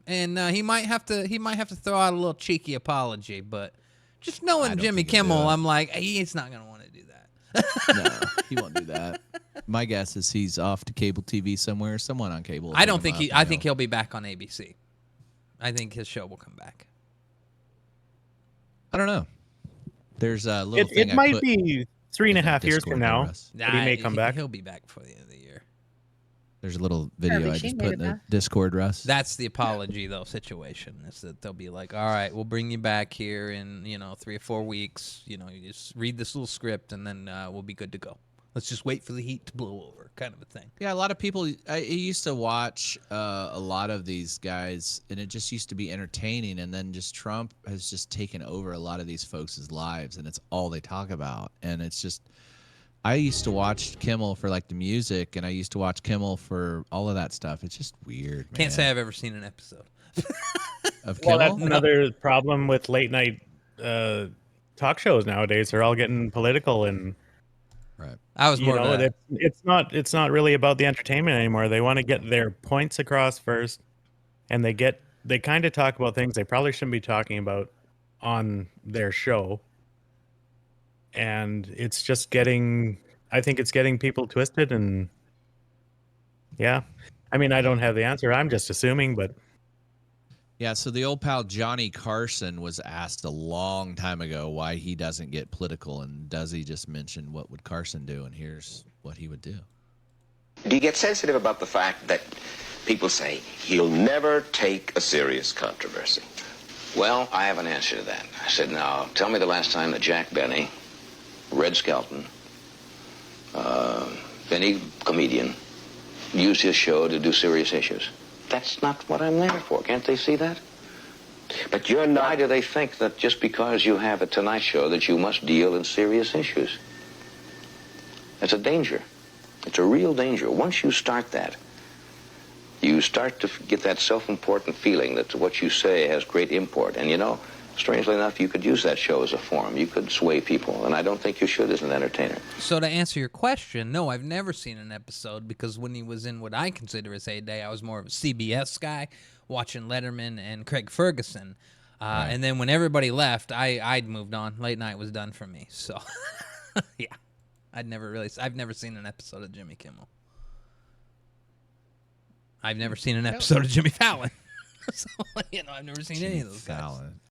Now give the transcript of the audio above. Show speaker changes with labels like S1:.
S1: and he might have to throw out a little cheeky apology. But just knowing Jimmy Kimmel, I'm like, he's not gonna want to do that.
S2: No, he won't do that. My guess is he's off to cable TV somewhere. Someone on cable.
S1: I don't think I think he'll be back on ABC. I think his show will come back.
S2: I don't know. There's a little thing.
S3: It might be 3.5 years from now.
S1: Nah,
S3: he may come back.
S1: He'll be back before the end of the year.
S2: There's a little video I just put in the Discord, Russ.
S1: That's the apology, though, situation. Is that they'll be like, all right, we'll bring you back here in, 3 or 4 weeks. You just read this little script, and then we'll be good to go. Let's just wait for the heat to blow over, kind of a thing.
S2: Yeah, a lot of people, I used to watch a lot of these guys, and it just used to be entertaining, and then just Trump has just taken over a lot of these folks' lives, and it's all they talk about. And it's just, I used to watch Kimmel for, like, the music, and I used to watch Kimmel for all of that stuff. It's just weird, man.
S1: Can't say I've ever seen an episode.
S2: Of Kimmel?
S3: Well, that's another problem with late-night talk shows nowadays. They're all getting political and...
S2: Right.
S1: I was more of that.
S3: It's not really about the entertainment anymore. They want to get their points across first, and they kind of talk about things they probably shouldn't be talking about on their show. And it's just I think it's getting people twisted, and yeah. I mean, I don't have the answer. I'm just assuming, but
S2: Yeah, so the old pal Johnny Carson was asked a long time ago why he doesn't get political, and Duzzy just mentioned what would Carson do, and here's what he would do.
S4: Do you get sensitive about the fact that people say he'll never take a serious controversy?
S5: Well, I have an answer to that. I said, now, tell me the last time that Jack Benny, Red Skelton, any comedian, used his show to do serious issues. That's not what I'm there for. Can't they see that?
S4: But you're not...
S5: Why do they think that just because you have a Tonight Show that you must deal in serious issues? It's a danger. It's a real danger. Once you start that, you start to get that self-important feeling that what you say has great import. And strangely enough, you could use that show as a forum. You could sway people, and I don't think you should as an entertainer.
S1: So to answer your question, no, I've never seen an episode, because when he was in what I consider his heyday, I was more of a CBS guy, watching Letterman and Craig Ferguson. Right. And then when everybody left, I'd moved on. Late night was done for me. So, yeah, I've never seen an episode of Jimmy Kimmel. I've never seen an episode of Jimmy Fallon. So, I've never seen any of those guys.